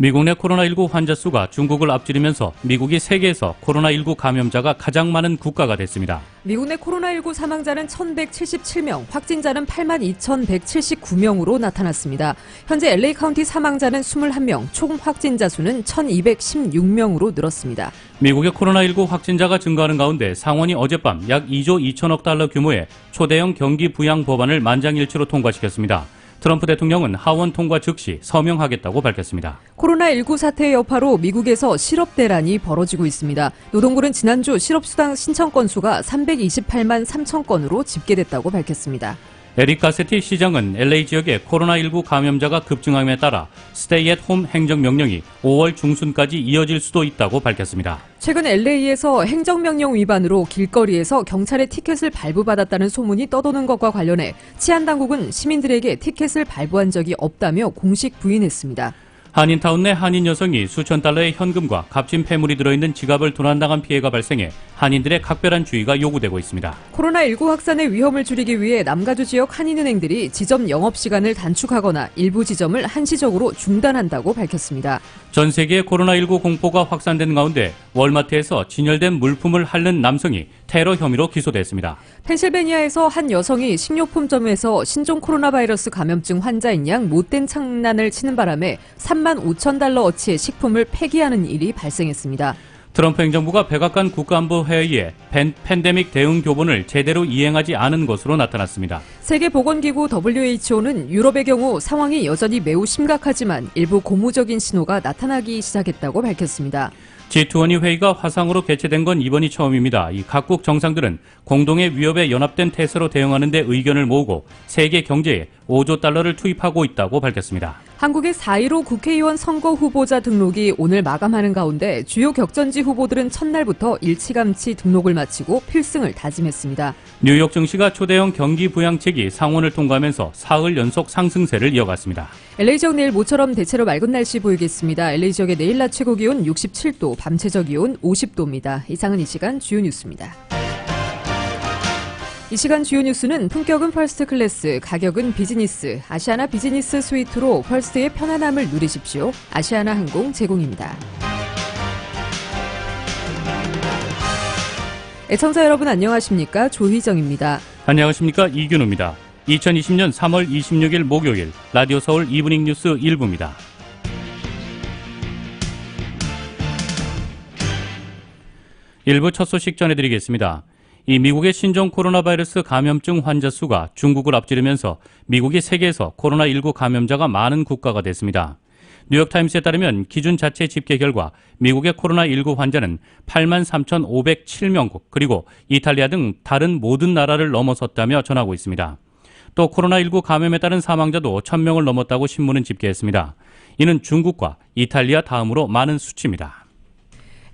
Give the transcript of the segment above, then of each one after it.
미국 내 코로나19 환자 수가 중국을 앞지르면서 미국이 세계에서 코로나19 감염자가 가장 많은 국가가 됐습니다. 미국 내 코로나19 사망자는 1,177명, 확진자는 82,179명으로 나타났습니다. 현재 LA 카운티 사망자는 21명, 총 확진자 수는 1,216명으로 늘었습니다. 미국의 코로나19 확진자가 증가하는 가운데 상원이 어젯밤 약 2조 2천억 달러 규모의 초대형 경기 부양 법안을 만장일치로 통과시켰습니다. 트럼프 대통령은 하원 통과 즉시 서명하겠다고 밝혔습니다. 코로나19 사태의 여파로 미국에서 실업 대란이 벌어지고 있습니다. 노동부는 지난주 실업수당 신청 건수가 328만 3천 건으로 집계됐다고 밝혔습니다. 에릭 가세티 시장은 LA 지역의 코로나19 감염자가 급증함에 따라 스테이 앳 홈 행정명령이 5월 중순까지 이어질 수도 있다고 밝혔습니다. 최근 LA에서 행정명령 위반으로 길거리에서 경찰의 티켓을 발부받았다는 소문이 떠도는 것과 관련해 치안당국은 시민들에게 티켓을 발부한 적이 없다며 공식 부인했습니다. 한인타운 내 한인 여성이 수천 달러의 현금과 값진 폐물이 들어있는 지갑을 도난당한 피해가 발생해 한인들의 각별한 주의가 요구되고 있습니다. 코로나19 확산의 위험을 줄이기 위해 남가주 지역 한인은행들이 지점 영업시간을 단축하거나 일부 지점을 한시적으로 중단한다고 밝혔습니다. 전 세계의 코로나19 공포가 확산된 가운데 월마트에서 진열된 물품을 핥는 남성이 테러 혐의로 기소됐습니다. 펜실베니아에서 한 여성이 식료품점에서 신종 코로나 바이러스 감염증 환자인 양 못된 장난을 치는 바람에 3만 5천 달러어치의 식품을 폐기하는 일이 발생했습니다. 트럼프 행정부가 백악관 국가안보회의에 팬데믹 대응 교본을 제대로 이행하지 않은 것으로 나타났습니다. 세계보건기구 WHO는 유럽의 경우 상황이 여전히 매우 심각하지만 일부 고무적인 신호가 나타나기 시작했다고 밝혔습니다. G20 회의가 화상으로 개최된 건 이번이 처음입니다. 이 각국 정상들은 공동의 위협에 연합된 태세로 대응하는 데 의견을 모으고 세계 경제에 5조 달러를 투입하고 있다고 밝혔습니다. 한국의 4.15 국회의원 선거 후보자 등록이 오늘 마감하는 가운데 주요 격전지 후보들은 첫날부터 일찌감치 등록을 마치고 필승을 다짐했습니다. 뉴욕 증시가 초대형 경기 부양책이 상원을 통과하면서 사흘 연속 상승세를 이어갔습니다. LA 지역 내일 모처럼 대체로 맑은 날씨 보이겠습니다. LA 지역의 내일 낮 최고 기온 67도, 밤 최저 기온 50도입니다. 이상은 이 시간 주요 뉴스입니다. 이 시간 주요 뉴스는 품격은 퍼스트 클래스, 가격은 비즈니스, 아시아나 비즈니스 스위트로 퍼스트의 편안함을 누리십시오. 아시아나 항공 제공입니다. 애청자 여러분 안녕하십니까? 조희정입니다. 안녕하십니까? 이균우입니다. 2020년 3월 26일 목요일 라디오 서울 이브닝 뉴스 1부입니다. 일부 첫 소식 전해드리겠습니다. 이 미국의 신종 코로나 바이러스 감염증 환자 수가 중국을 앞지르면서 미국이 세계에서 코로나19 감염자가 많은 국가가 됐습니다. 뉴욕타임스에 따르면 기준 자체 집계 결과 미국의 코로나19 환자는 83,507명, 그리고 이탈리아 등 다른 모든 나라를 넘어섰다며 전하고 있습니다. 또 코로나19 감염에 따른 사망자도 1,000명을 넘었다고 신문은 집계했습니다. 이는 중국과 이탈리아 다음으로 많은 수치입니다.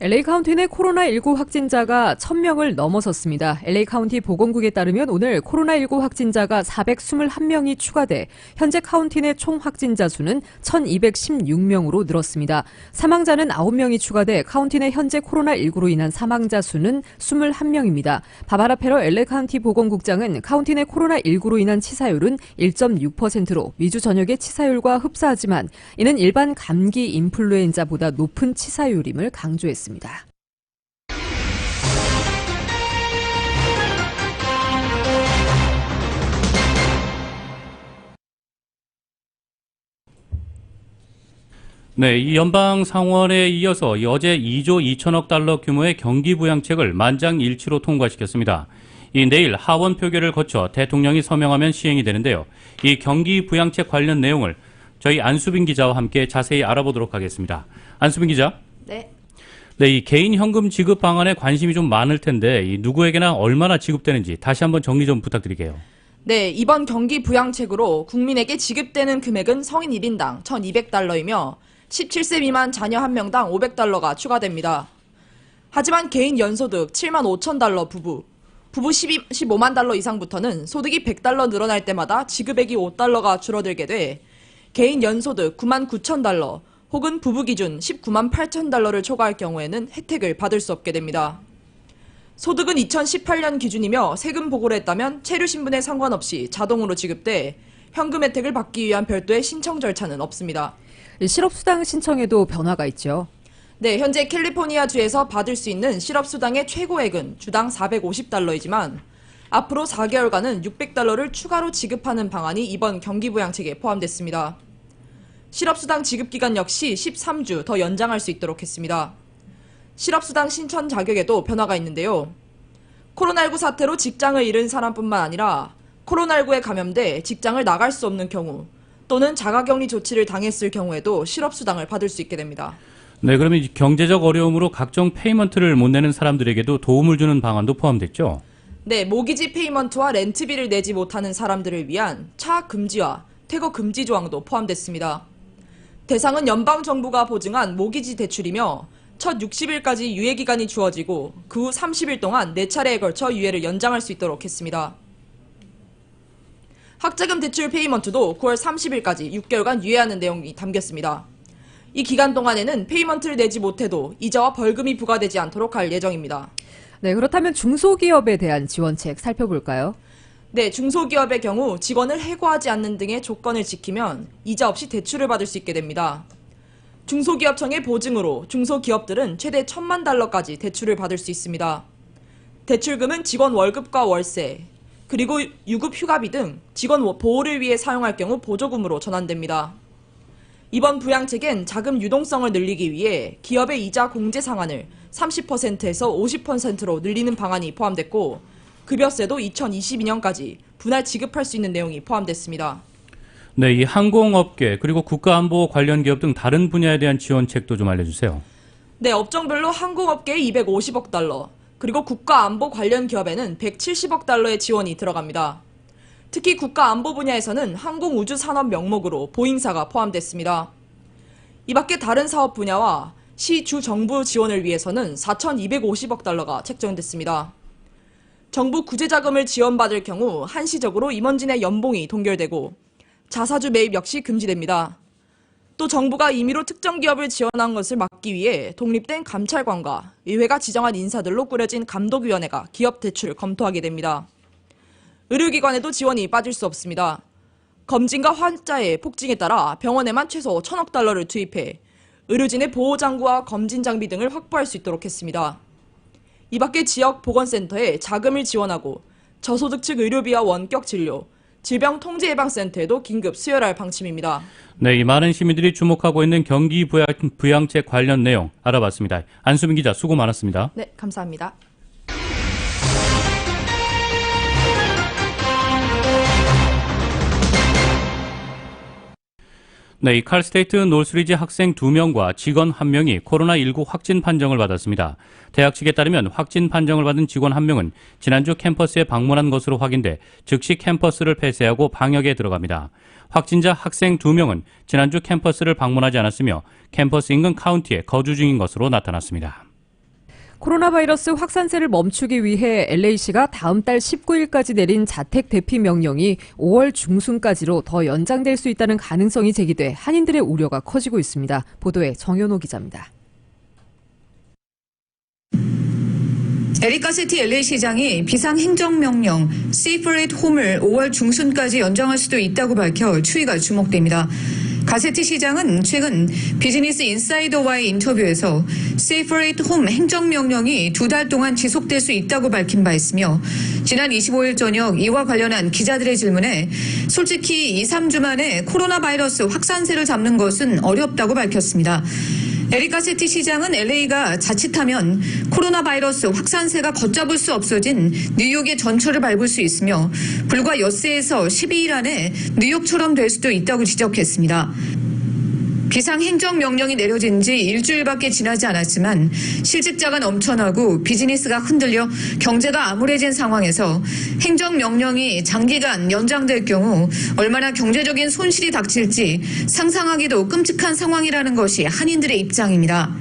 LA 카운티 내 코로나19 확진자가 1,000명을 넘어섰습니다. LA 카운티 보건국에 따르면 오늘 코로나19 확진자가 421명이 추가돼 현재 카운티 내 총 확진자 수는 1,216명으로 늘었습니다. 사망자는 9명이 추가돼 카운티 내 현재 코로나19로 인한 사망자 수는 21명입니다. 바바라 페러 LA 카운티 보건국장은 카운티 내 코로나19로 인한 치사율은 1.6%로 미주 전역의 치사율과 흡사하지만 이는 일반 감기 인플루엔자보다 높은 치사율임을 강조했습니다. 네, 이 연방 상원에 이어서 어제 2조 2천억 달러 규모의 경기 부양책을 만장일치로 통과시켰습니다. 이 내일 하원 표결을 거쳐 대통령이 서명하면 시행이 되는데요. 이 경기 부양책 관련 내용을 저희 안수빈 기자와 함께 자세히 알아보도록 하겠습니다. 안수빈 기자. 네. 네, 이 개인 현금 지급 방안에 관심이 좀 많을 텐데 이 누구에게나 얼마나 지급되는지 다시 한번 정리 좀 부탁드릴게요. 네, 이번 경기 부양책으로 국민에게 지급되는 금액은 성인 1인당 1,200달러이며 17세 미만 자녀 1명당 500달러가 추가됩니다. 하지만 개인 연소득 7만 5천 달러 부부 15만 달러 이상부터는 소득이 100달러 늘어날 때마다 지급액이 5달러가 줄어들게 돼 개인 연소득 9만 9천 달러 혹은 부부 기준 19만 8천 달러를 초과할 경우에는 혜택을 받을 수 없게 됩니다. 소득은 2018년 기준이며 세금 보고를 했다면 체류 신분에 상관없이 자동으로 지급돼 현금 혜택을 받기 위한 별도의 신청 절차는 없습니다. 실업수당 신청에도 변화가 있죠. 네, 현재 캘리포니아주에서 받을 수 있는 실업수당의 최고액은 주당 450달러이지만 앞으로 4개월간은 600달러를 추가로 지급하는 방안이 이번 경기부양책에 포함됐습니다. 실업수당 지급기간 역시 13주 더 연장할 수 있도록 했습니다. 실업수당 신청 자격에도 변화가 있는데요. 코로나19 사태로 직장을 잃은 사람뿐만 아니라 코로나19에 감염돼 직장을 나갈 수 없는 경우 또는 자가격리 조치를 당했을 경우에도 실업수당을 받을 수 있게 됩니다. 네, 그러면 경제적 어려움으로 각종 페이먼트를 못 내는 사람들에게도 도움을 주는 방안도 포함됐죠? 네, 모기지 페이먼트와 렌트비를 내지 못하는 사람들을 위한 차 금지와 퇴거 금지 조항도 포함됐습니다. 대상은 연방정부가 보증한 모기지 대출이며 첫 60일까지 유예기간이 주어지고 그 후 30일 동안 4차례에 걸쳐 유예를 연장할 수 있도록 했습니다. 학자금 대출 페이먼트도 9월 30일까지 6개월간 유예하는 내용이 담겼습니다. 이 기간 동안에는 페이먼트를 내지 못해도 이자와 벌금이 부과되지 않도록 할 예정입니다. 네, 그렇다면 중소기업에 대한 지원책 살펴볼까요? 네, 중소기업의 경우 직원을 해고하지 않는 등의 조건을 지키면 이자 없이 대출을 받을 수 있게 됩니다. 중소기업청의 보증으로 중소기업들은 최대 1,000만 달러까지 대출을 받을 수 있습니다. 대출금은 직원 월급과 월세, 그리고 유급 휴가비 등 직원 보호를 위해 사용할 경우 보조금으로 전환됩니다. 이번 부양책엔 자금 유동성을 늘리기 위해 기업의 이자 공제 상한을 30%에서 50%로 늘리는 방안이 포함됐고 급여세도 2022년까지 분할 지급할 수 있는 내용이 포함됐습니다. 네, 이 항공업계 그리고 국가안보 관련 기업 등 다른 분야에 대한 지원책도 좀 알려주세요. 네, 업종별로 항공업계에 250억 달러, 그리고 국가안보 관련 기업에는 170억 달러의 지원이 들어갑니다. 특히 국가안보 분야에서는 항공우주산업 명목으로 보잉사가 포함됐습니다. 이 밖에 다른 사업 분야와 시 주 정부 지원을 위해서는 4,250억 달러가 책정됐습니다. 정부 구제자금을 지원받을 경우 한시적으로 임원진의 연봉이 동결되고 자사주 매입 역시 금지됩니다. 또 정부가 임의로 특정 기업을 지원한 것을 막기 위해 독립된 감찰관과 의회가 지정한 인사들로 꾸려진 감독위원회가 기업 대출을 검토하게 됩니다. 의료기관에도 지원이 빠질 수 없습니다. 검진과 환자의 폭증에 따라 병원에만 최소 1,000억 달러를 투입해 의료진의 보호장구와 검진 장비 등을 확보할 수 있도록 했습니다. 이 밖에 지역 보건센터에 자금을 지원하고 저소득층 의료비와 원격 진료, 질병통제예방센터에도 긴급 수혈할 방침입니다. 네, 이 많은 시민들이 주목하고 있는 경기 부양책 관련 내용 알아봤습니다. 안수민 기자 수고 많았습니다. 네, 감사합니다. 네, 이 칼스테이트 노스리지 학생 2명과 직원 1명이 코로나19 확진 판정을 받았습니다. 대학 측에 따르면 확진 판정을 받은 직원 1명은 지난주 캠퍼스에 방문한 것으로 확인돼 즉시 캠퍼스를 폐쇄하고 방역에 들어갑니다. 확진자 학생 2명은 지난주 캠퍼스를 방문하지 않았으며 캠퍼스 인근 카운티에 거주 중인 것으로 나타났습니다. 코로나 바이러스 확산세를 멈추기 위해 LA시가 다음 달 19일까지 내린 자택 대피 명령이 5월 중순까지로 더 연장될 수 있다는 가능성이 제기돼 한인들의 우려가 커지고 있습니다. 보도에 정현호 기자입니다. 에릭 가세티 LA시장이 비상행정명령 Safer at Home을 5월 중순까지 연장할 수도 있다고 밝혀 추이가 주목됩니다. 가세티 시장은 최근 비즈니스 인사이더와의 인터뷰에서 Safer at Home 행정명령이 2달 동안 지속될 수 있다고 밝힌 바 있으며 지난 25일 저녁 이와 관련한 기자들의 질문에 솔직히 2-3주 만에 코로나 바이러스 확산세를 잡는 것은 어렵다고 밝혔습니다. 에릭 가세티 시장은 LA가 자칫하면 코로나 바이러스 확산세가 걷잡을 수 없어진 뉴욕의 전철을 밟을 수 있으며 불과 엿새에서 12일 안에 뉴욕처럼 될 수도 있다고 지적했습니다. 비상행정명령이 내려진 지 일주일밖에 지나지 않았지만 실직자가 넘쳐나고 비즈니스가 흔들려 경제가 암울해진 상황에서 행정명령이 장기간 연장될 경우 얼마나 경제적인 손실이 닥칠지 상상하기도 끔찍한 상황이라는 것이 한인들의 입장입니다.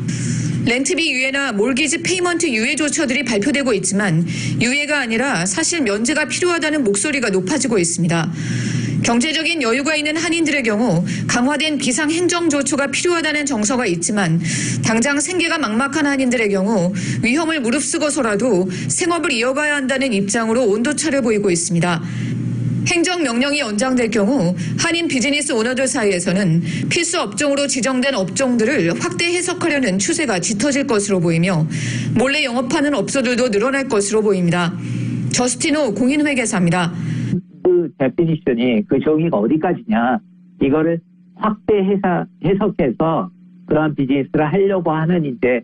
렌트비 유예나 몰기지 페이먼트 유예 조처들이 발표되고 있지만 유예가 아니라 사실 면제가 필요하다는 목소리가 높아지고 있습니다. 경제적인 여유가 있는 한인들의 경우 강화된 비상행정조처가 필요하다는 정서가 있지만 당장 생계가 막막한 한인들의 경우 위험을 무릅쓰고서라도 생업을 이어가야 한다는 입장으로 온도차를 보이고 있습니다. 행정명령이 연장될 경우 한인 비즈니스 오너들 사이에서는 필수 업종으로 지정된 업종들을 확대 해석하려는 추세가 짙어질 것으로 보이며 몰래 영업하는 업소들도 늘어날 것으로 보입니다. 저스틴호 공인회계사입니다. 그 데피니션이 그 정의가 어디까지냐 이거를 확대 해석해서 그런 비즈니스를 하려고 하는 이제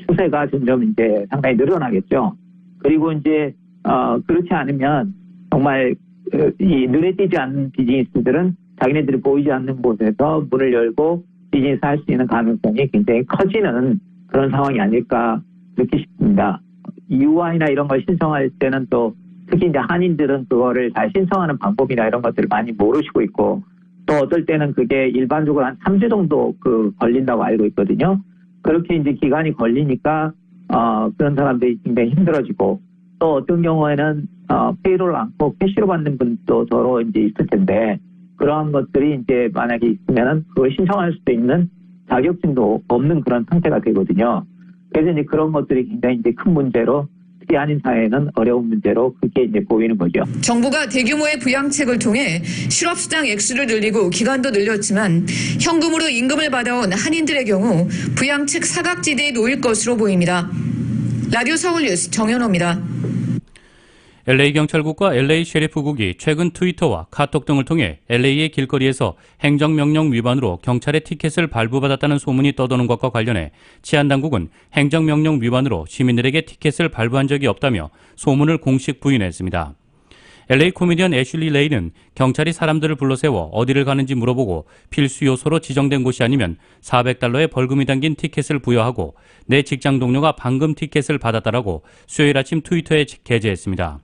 추세가 점점 이제 상당히 늘어나겠죠. 그리고 이제 그렇지 않으면 정말 이 눈에 띄지 않는 비즈니스들은 자기네들이 보이지 않는 곳에서 문을 열고 비즈니스 할 수 있는 가능성이 굉장히 커지는 그런 상황이 아닐까 그렇게 싶습니다. UI나 이런 걸 신청할 때는 또 특히 이제 한인들은 그거를 잘 신청하는 방법이나 이런 것들을 많이 모르시고 있고 또 어떨 때는 그게 일반적으로 한 3주 정도 걸린다고 알고 있거든요. 그렇게 이제 기간이 걸리니까 그런 사람들이 굉장히 힘들어지고 또 어떤 경우에는 페이로를 않고 캐시로 받는 분도 더러 이제 있을 텐데 그러한 것들이 이제 만약에 있으면은 그걸 신청할 수도 있는 자격증도 없는 그런 상태가 되거든요. 그래서 이제 그런 것들이 굉장히 이제 큰 문제로 특히 한인 사회는 어려운 문제로 그렇게 이제 보이는 거죠. 정부가 대규모의 부양책을 통해 실업수당 액수를 늘리고 기간도 늘렸지만 현금으로 임금을 받아온 한인들의 경우 부양책 사각지대에 놓일 것으로 보입니다. 라디오 서울뉴스 정현호입니다. LA경찰국과 LA 셰리프국이 최근 트위터와 카톡 등을 통해 LA의 길거리에서 행정명령 위반으로 경찰의 티켓을 발부받았다는 소문이 떠도는 것과 관련해 치안당국은 행정명령 위반으로 시민들에게 티켓을 발부한 적이 없다며 소문을 공식 부인했습니다. LA 코미디언 애슐리 레이는 경찰이 사람들을 불러세워 어디를 가는지 물어보고 필수 요소로 지정된 곳이 아니면 $400의 벌금이 담긴 티켓을 부여하고 내 직장 동료가 방금 티켓을 받았다라고 수요일 아침 트위터에 게재했습니다.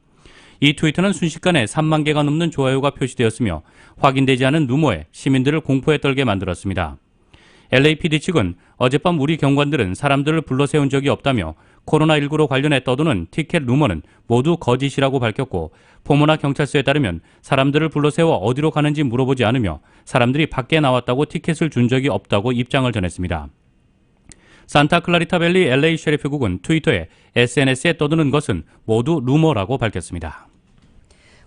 이 트위터는 순식간에 3만 개가 넘는 좋아요가 표시되었으며 확인되지 않은 루머에 시민들을 공포에 떨게 만들었습니다. LAPD 측은 어젯밤 우리 경관들은 사람들을 불러세운 적이 없다며 코로나19로 관련해 떠도는 티켓 루머는 모두 거짓이라고 밝혔고 포모나 경찰서에 따르면 사람들을 불러세워 어디로 가는지 물어보지 않으며 사람들이 밖에 나왔다고 티켓을 준 적이 없다고 입장을 전했습니다. 산타클라리타밸리 LA 셰리프국은 트위터에 SNS에 떠드는 것은 모두 루머라고 밝혔습니다.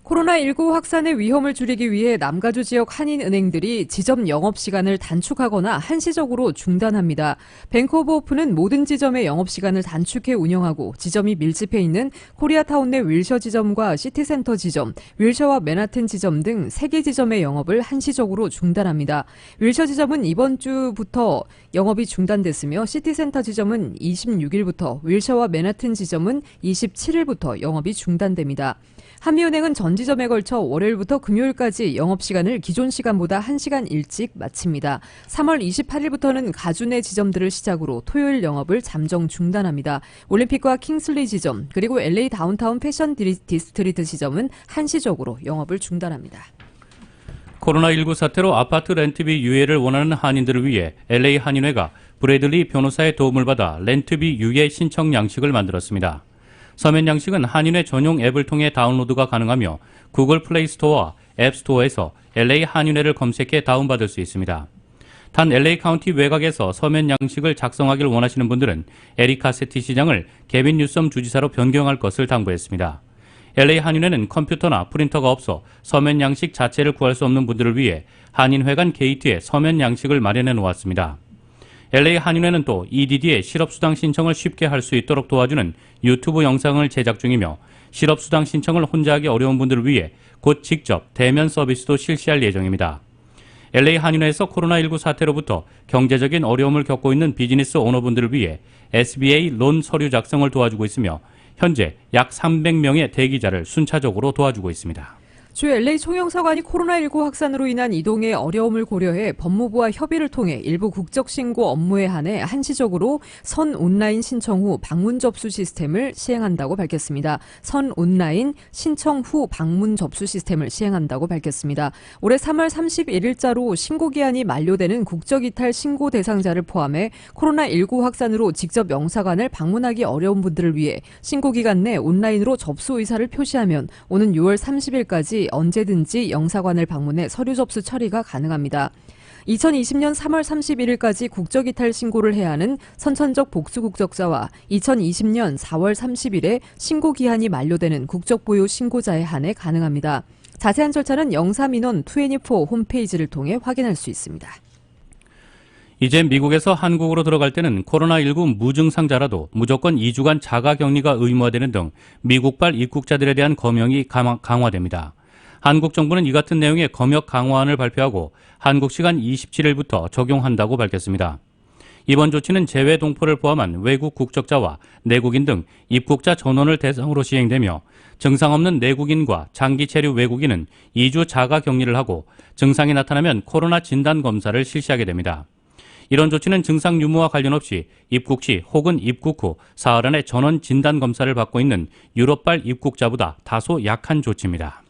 코로나19 확산의 위험을 줄이기 위해 남가주 지역 한인은행들이 지점 영업시간을 단축하거나 한시적으로 중단합니다. 뱅크 오브 호프는 모든 지점의 영업시간을 단축해 운영하고 지점이 밀집해 있는 코리아타운 내 윌셔 지점과 시티센터 지점, 윌셔와 맨하튼 지점 등 3개 지점의 영업을 한시적으로 중단합니다. 윌셔 지점은 이번 주부터 영업이 중단됐으며 시티센터 지점은 26일부터, 윌셔와 맨하튼 지점은 27일부터 영업이 중단됩니다. 한미은행은 전 지점에 걸쳐 월요일부터 금요일까지 영업시간을 기존 시간보다 1시간 일찍 마칩니다. 3월 28일부터는 가주 내 지점들을 시작으로 토요일 영업을 잠정 중단합니다. 올림픽과 킹슬리 지점 그리고 LA 다운타운 패션 디스트리트 지점은 한시적으로 영업을 중단합니다. 코로나19 사태로 아파트 렌트비 유예를 원하는 한인들을 위해 LA 한인회가 브래들리 변호사의 도움을 받아 렌트비 유예 신청 양식을 만들었습니다. 서면 양식은 한인회 전용 앱을 통해 다운로드가 가능하며 구글 플레이 스토어와 앱 스토어에서 LA 한인회를 검색해 다운받을 수 있습니다. 단 LA 카운티 외곽에서 서면 양식을 작성하길 원하시는 분들은 에릭 카세티 시장을 게빈 뉴섬 주지사로 변경할 것을 당부했습니다. LA 한인회는 컴퓨터나 프린터가 없어 서면 양식 자체를 구할 수 없는 분들을 위해 한인회관 게이트에 서면 양식을 마련해 놓았습니다. LA 한인회는 또 EDD의 실업수당 신청을 쉽게 할 수 있도록 도와주는 유튜브 영상을 제작 중이며 실업수당 신청을 혼자 하기 어려운 분들을 위해 곧 직접 대면 서비스도 실시할 예정입니다. LA 한인회에서 코로나19 사태로부터 경제적인 어려움을 겪고 있는 비즈니스 오너분들을 위해 SBA 론 서류 작성을 도와주고 있으며 현재 약 300명의 대기자를 순차적으로 도와주고 있습니다. 주 LA 총영사관이 코로나19 확산으로 인한 이동의 어려움을 고려해 법무부와 협의를 통해 일부 국적신고 업무에 한해 한시적으로 선 온라인 신청 후 방문 접수 시스템을 시행한다고 밝혔습니다. 선 온라인 신청 후 방문 접수 시스템을 시행한다고 밝혔습니다. 올해 3월 31일자로 신고기한이 만료되는 국적이탈 신고 대상자를 포함해 코로나19 확산으로 직접 영사관을 방문하기 어려운 분들을 위해 신고기간 내 온라인으로 접수 의사를 표시하면 오는 6월 30일까지 언제든지 영사관을 방문해 서류 접수 처리가 가능합니다. 2020년 3월 31일까지 국적이탈 신고를 해야 하는 선천적 복수 국적자와 2020년 4월 30일에 신고 기한이 만료되는 국적 보유 신고자에 한해 가능합니다. 자세한 절차는 영사민원24 홈페이지를 통해 확인할 수 있습니다. 이제 미국에서 한국으로 들어갈 때는 코로나19 무증상자라도 무조건 2주간 자가격리가 의무화되는 등 미국발 입국자들에 대한 검역이 강화됩니다. 한국 정부는 이 같은 내용의 검역 강화안을 발표하고 한국 시간 27일부터 적용한다고 밝혔습니다. 이번 조치는 재외 동포를 포함한 외국 국적자와 내국인 등 입국자 전원을 대상으로 시행되며 증상 없는 내국인과 장기 체류 외국인은 2주 자가격리를 하고 증상이 나타나면 코로나 진단 검사를 실시하게 됩니다. 이런 조치는 증상 유무와 관련 없이 입국 시 혹은 입국 후 사흘 안에 전원 진단 검사를 받고 있는 유럽발 입국자보다 다소 약한 조치입니다.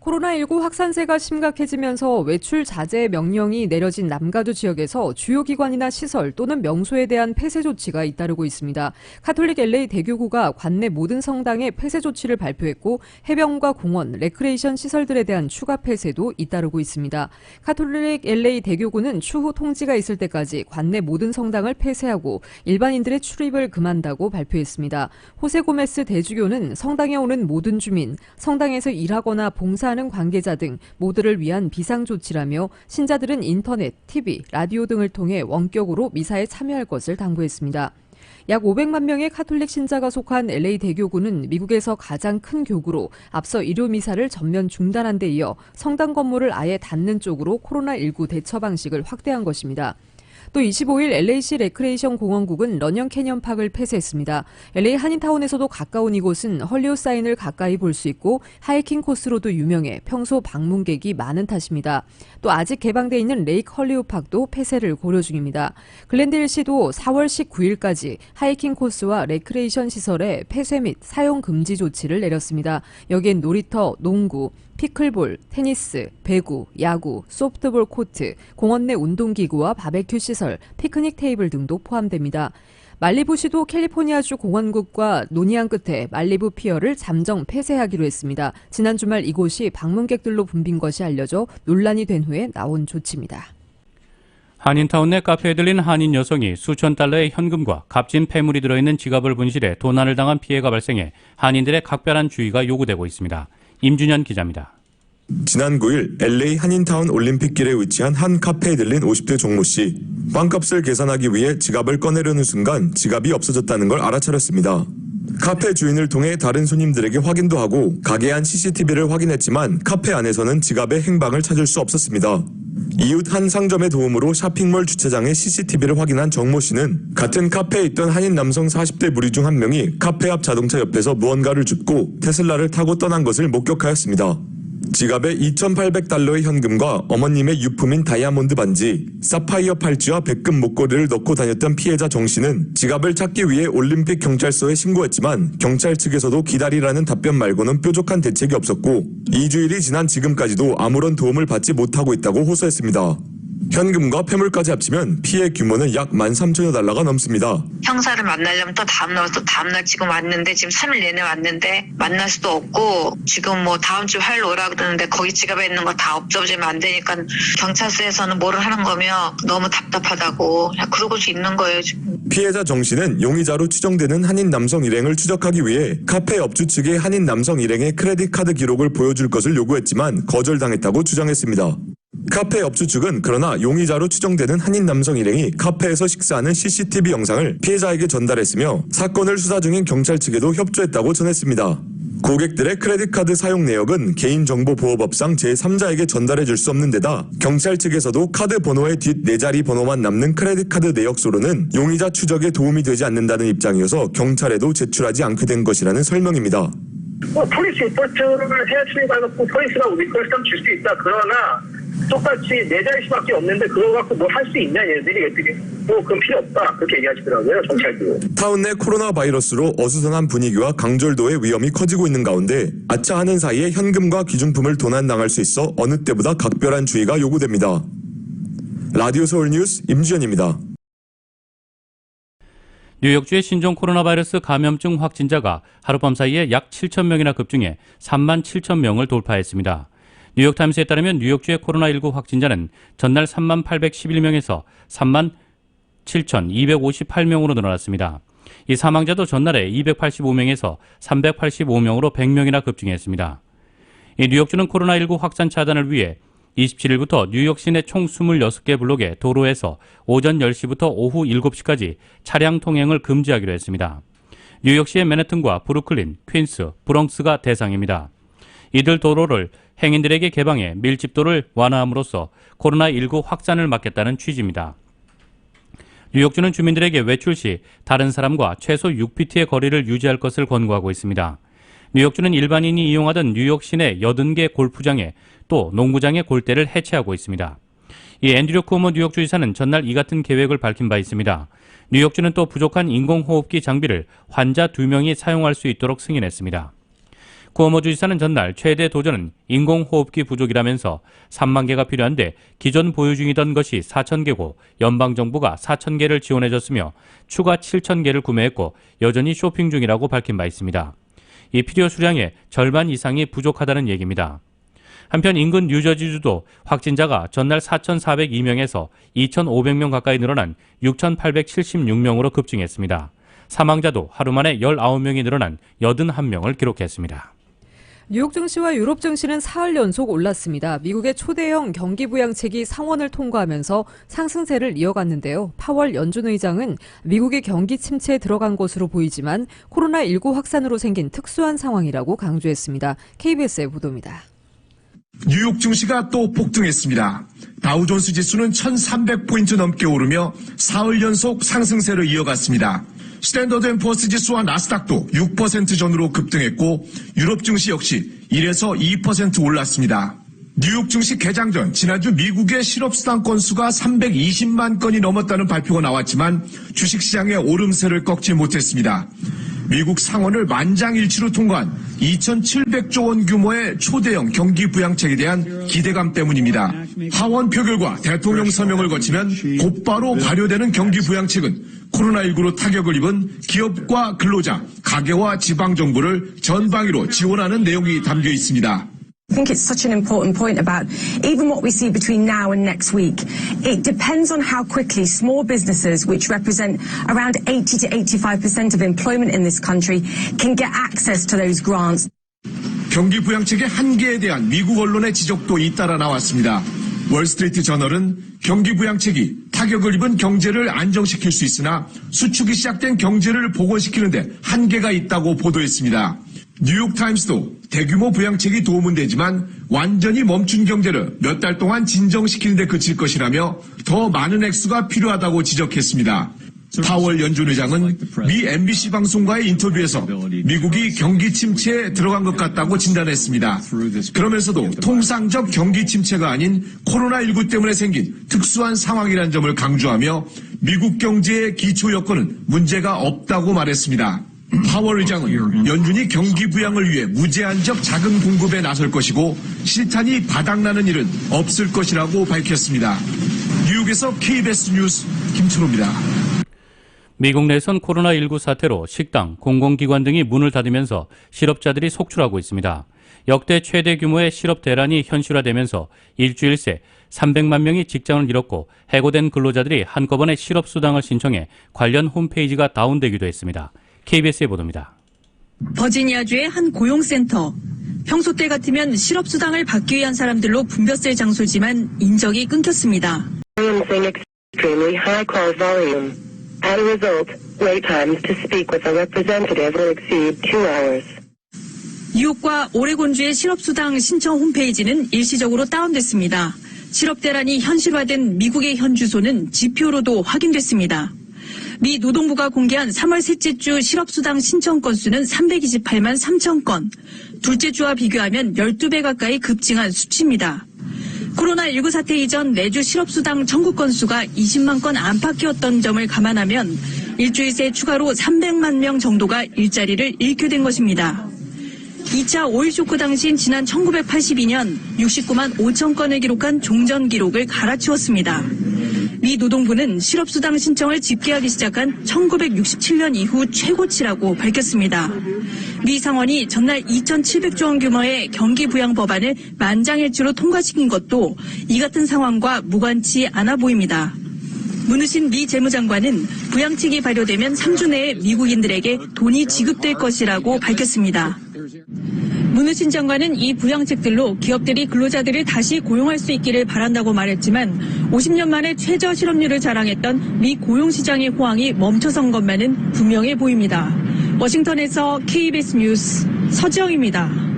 코로나19 확산세가 심각해지면서 외출 자제 명령이 내려진 남가주 지역에서 주요 기관이나 시설 또는 명소에 대한 폐쇄 조치가 잇따르고 있습니다. 카톨릭 LA 대교구가 관내 모든 성당에 폐쇄 조치를 발표했고 해변과 공원, 레크레이션 시설들에 대한 추가 폐쇄도 잇따르고 있습니다. 카톨릭 LA 대교구는 추후 통지가 있을 때까지 관내 모든 성당을 폐쇄하고 일반인들의 출입을 금한다고 발표했습니다. 호세 고메스 대주교는 성당에 오는 모든 주민, 성당에서 일하거나 봉사하는 관계자 등 모두를 위한 비상조치라며 신자들은 인터넷, TV, 라디오 등을 통해 원격으로 미사에 참여할 것을 당부했습니다. 약 500만 명의 카톨릭 신자가 속한 LA 대교구는 미국에서 가장 큰 교구로 앞서 일요 미사를 전면 중단한 데 이어 성당 건물을 아예 닫는 쪽으로 코로나19 대처 방식을 확대한 것입니다. 또 25일 LA시 레크레이션 공원국은 러닝 캐년팍을 폐쇄했습니다. LA 한인타운에서도 가까운 이곳은 헐리우드 사인을 가까이 볼 수 있고 하이킹 코스로도 유명해 평소 방문객이 많은 탓입니다. 또 아직 개방돼 있는 레이크 헐리우드 팍도 폐쇄를 고려 중입니다. 글렌데일시도 4월 19일까지 하이킹 코스와 레크레이션 시설에 폐쇄 및 사용 금지 조치를 내렸습니다. 여기엔 놀이터, 농구, 피클볼, 테니스, 배구, 야구, 소프트볼 코트, 공원 내 운동기구와 바베큐 시설, 피크닉 테이블 등도 포함됩니다. 말리부시도 캘리포니아주 공원국과 논의한 끝에 말리부 피어를 잠정 폐쇄하기로 했습니다. 지난 주말 이곳이 방문객들로 붐빈 것이 알려져 논란이 된 후에 나온 조치입니다. 한인타운 내 카페에 들린 한인 여성이 수천 달러의 현금과 값진 폐물이 들어있는 지갑을 분실해 도난을 당한 피해가 발생해 한인들의 각별한 주의가 요구되고 있습니다. 임준현 기자입니다. 지난 9일 LA 한인타운 올림픽길에 위치한 한 카페에 들린 50대 종모 씨. 빵값을 계산하기 위해 지갑을 꺼내려는 순간 지갑이 없어졌다는 걸 알아차렸습니다. 카페 주인을 통해 다른 손님들에게 확인도 하고 가게 안 CCTV를 확인했지만 카페 안에서는 지갑의 행방을 찾을 수 없었습니다. 이웃 한 상점의 도움으로 쇼핑몰 주차장의 CCTV를 확인한 정모 씨는 같은 카페에 있던 한인 남성 40대 무리 중 한 명이 카페 앞 자동차 옆에서 무언가를 줍고 테슬라를 타고 떠난 것을 목격하였습니다. 지갑에 2,800달러의 현금과 어머님의 유품인 다이아몬드 반지, 사파이어 팔찌와 백금 목걸이를 넣고 다녔던 피해자 정 씨는 지갑을 찾기 위해 올림픽 경찰서에 신고했지만 경찰 측에서도 기다리라는 답변 말고는 뾰족한 대책이 없었고 2주일이 지난 지금까지도 아무런 도움을 받지 못하고 있다고 호소했습니다. 현금과 폐물까지 합치면 피해 규모는 약 13,000여 달러가 넘습니다. 형사를 만나려면 또 다음날 지금 왔는데 지금 3일 내내 왔는데 만날 수도 없고 지금 뭐 다음 주 화요일 오라 그러는데 거기 지갑에 있는 거 다 없어지면 안 되니까 경찰서에서는 뭐를 하는 거며 너무 답답하다고 그냥 그러고 있는 거예요 지금. 피해자 정 씨는 용의자로 추정되는 한인 남성 일행을 추적하기 위해 카페 업주 측에 한인 남성 일행의 크레딧 카드 기록을 보여줄 것을 요구했지만 거절당했다고 주장했습니다. 카페 업주 측은 그러나 용의자로 추정되는 한인 남성 일행이 카페에서 식사하는 CCTV 영상을 피해자에게 전달했으며 사건을 수사 중인 경찰 측에도 협조했다고 전했습니다. 고객들의 크레딧카드 사용 내역은 개인정보보호법상 제3자에게 전달해 줄 수 없는 데다 경찰 측에서도 카드 번호의 뒷 4자리 번호만 남는 크레딧카드 내역서로는 용의자 추적에 도움이 되지 않는다는 입장이어서 경찰에도 제출하지 않게 된 것이라는 설명입니다. 폴리스 리포트를 해야 출입해갖고 폴리스가 리퀘스트를 줄 수 있다. 그러나 똑같이 4자릿수밖에 없는데 그거 갖고 뭘 할 수 있냐 얘네들이 어떻게 그건 필요 없다 그렇게 얘기하시더라고요 경찰도. 타운 내 코로나 바이러스로 어수선한 분위기와 강절도의 위험이 커지고 있는 가운데 아차하는 사이에 현금과 귀중품을 도난당할 수 있어 어느 때보다 각별한 주의가 요구됩니다. 라디오 서울 뉴스 임주현입니다. 뉴욕주의 신종 코로나 바이러스 감염증 확진자가 하룻밤 사이에 약 7천 명이나 급증해 3만 7천 명을 돌파했습니다. 뉴욕타임스에 따르면 뉴욕주의 코로나19 확진자는 전날 3만 811명에서 3만 7,258명으로 늘어났습니다. 이 사망자도 전날에 285명에서 385명으로 100명이나 급증했습니다. 이 뉴욕주는 코로나19 확산 차단을 위해 27일부터 뉴욕 시내 총 26개 블록의 도로에서 오전 10시부터 오후 7시까지 차량 통행을 금지하기로 했습니다. 뉴욕시의 맨해튼과 브루클린, 퀸스, 브롱스가 대상입니다. 이들 도로를 행인들에게 개방해 밀집도를 완화함으로써 코로나19 확산을 막겠다는 취지입니다. 뉴욕주는 주민들에게 외출 시 다른 사람과 최소 6피트의 거리를 유지할 것을 권고하고 있습니다. 뉴욕주는 일반인이 이용하던 뉴욕 시내 80개 골프장에 또 농구장의 골대를 해체하고 있습니다. 이 앤드류 쿠오모 뉴욕주지사는 전날 이 같은 계획을 밝힌 바 있습니다. 뉴욕주는 또 부족한 인공호흡기 장비를 환자 2명이 사용할 수 있도록 승인했습니다. 쿠오모 주지사는 전날 최대 도전은 인공호흡기 부족이라면서 3만 개가 필요한데 기존 보유 중이던 것이 4,000개고 연방정부가 4,000개를 지원해줬으며 추가 7,000개를 구매했고 여전히 쇼핑 중이라고 밝힌 바 있습니다. 이 필요 수량의 절반 이상이 부족하다는 얘기입니다. 한편 인근 뉴저지주도 확진자가 전날 4,402명에서 2,500명 가까이 늘어난 6,876명으로 급증했습니다. 사망자도 하루 만에 19명이 늘어난 81명을 기록했습니다. 뉴욕 증시와 유럽 증시는 사흘 연속 올랐습니다. 미국의 초대형 경기 부양책이 상원을 통과하면서 상승세를 이어갔는데요. 파월 연준 의장은 미국의 경기 침체에 들어간 것으로 보이지만 코로나19 확산으로 생긴 특수한 상황이라고 강조했습니다. KBS의 보도입니다. 뉴욕 증시가 또 폭등했습니다. 다우존스 지수는 1,300포인트 넘게 오르며 사흘 연속 상승세를 이어갔습니다. 스탠더드 & 포어스 지수와 나스닥도 6% 전후로 급등했고 유럽 증시 역시 1에서 2% 올랐습니다. 뉴욕 증시 개장 전 지난주 미국의 실업수당 건수가 320만 건이 넘었다는 발표가 나왔지만 주식시장의 오름세를 꺾지 못했습니다. 미국 상원을 만장일치로 통과한 2,700조 원 규모의 초대형 경기 부양책에 대한 기대감 때문입니다. 하원 표결과 대통령 서명을 거치면 곧바로 발효되는 경기 부양책은 코로나19로 타격을 입은 기업과 근로자, 가계와 지방정부를 전방위로 지원하는 내용이 담겨 있습니다. I think it's such an important point about even what we see between now and next week. It depends on how quickly small businesses, which represent around 80 to 85% of employment in this country, can get access to those grants. 경기 부양책의 한계에 대한 미국 언론의 지적도 잇따라 나왔습니다. 월스트리트 저널은 경기 부양책이 타격을 입은 경제를 안정시킬 수 있으나 수축이 시작된 경제를 복원시키는데 한계가 있다고 보도했습니다. 뉴욕타임스도 대규모 부양책이 도움은 되지만 완전히 멈춘 경제를 몇 달 동안 진정시키는 데 그칠 것이라며 더 많은 액수가 필요하다고 지적했습니다. 파월 연준 의장은 미 MBC 방송과의 인터뷰에서 미국이 경기 침체에 들어간 것 같다고 진단했습니다. 그러면서도 통상적 경기 침체가 아닌 코로나19 때문에 생긴 특수한 상황이라는 점을 강조하며 미국 경제의 기초 여건은 문제가 없다고 말했습니다. 파월 의장은 연준이 경기 부양을 위해 무제한적 자금 공급에 나설 것이고 실탄이 바닥나는 일은 없을 것이라고 밝혔습니다. 뉴욕에서 KBS 뉴스 김철호입니다. 미국 내선 코로나19 사태로 식당, 공공기관 등이 문을 닫으면서 실업자들이 속출하고 있습니다. 역대 최대 규모의 실업 대란이 현실화되면서 일주일 새 300만 명이 직장을 잃었고 해고된 근로자들이 한꺼번에 실업수당을 신청해 관련 홈페이지가 다운되기도 했습니다. KBS의 보도입니다. 버지니아주의 한 고용센터. 평소 때 같으면 실업수당을 받기 위한 사람들로 붐볐을 장소지만 인적이 끊겼습니다. As a result, wait times to speak with a representative will exceed 2 hours. 뉴욕과 오레곤주의 실업수당 신청 홈페이지는 일시적으로 다운됐습니다. 실업 대란이 현실화된 미국의 현 주소는 지표로도 확인됐습니다. 미 노동부가 공개한 3월 셋째 주 실업수당 신청 건수는 328만 3천 건. 둘째 주와 비교하면 12배 가까이 급증한 수치입니다. 코로나19 사태 이전 매주 실업수당 청구 건수가 20만 건 안팎이었던 점을 감안하면 일주일 새 추가로 300만 명 정도가 일자리를 잃게 된 것입니다. 2차 오일 쇼크 당시인 지난 1982년 69만 5천 건을 기록한 종전 기록을 갈아치웠습니다. 미 노동부는 실업수당 신청을 집계하기 시작한 1967년 이후 최고치라고 밝혔습니다. 미 상원이 전날 2,700조 원 규모의 경기 부양 법안을 만장일치로 통과시킨 것도 이 같은 상황과 무관치 않아 보입니다. 문우신 미 재무장관은 부양책이 발효되면 3주 내에 미국인들에게 돈이 지급될 것이라고 밝혔습니다. 문우신 장관은 이 부양책들로 기업들이 근로자들을 다시 고용할 수 있기를 바란다고 말했지만 50년 만에 최저 실업률을 자랑했던 미 고용시장의 호황이 멈춰선 것만은 분명해 보입니다. 워싱턴에서 KBS 뉴스 서지영입니다.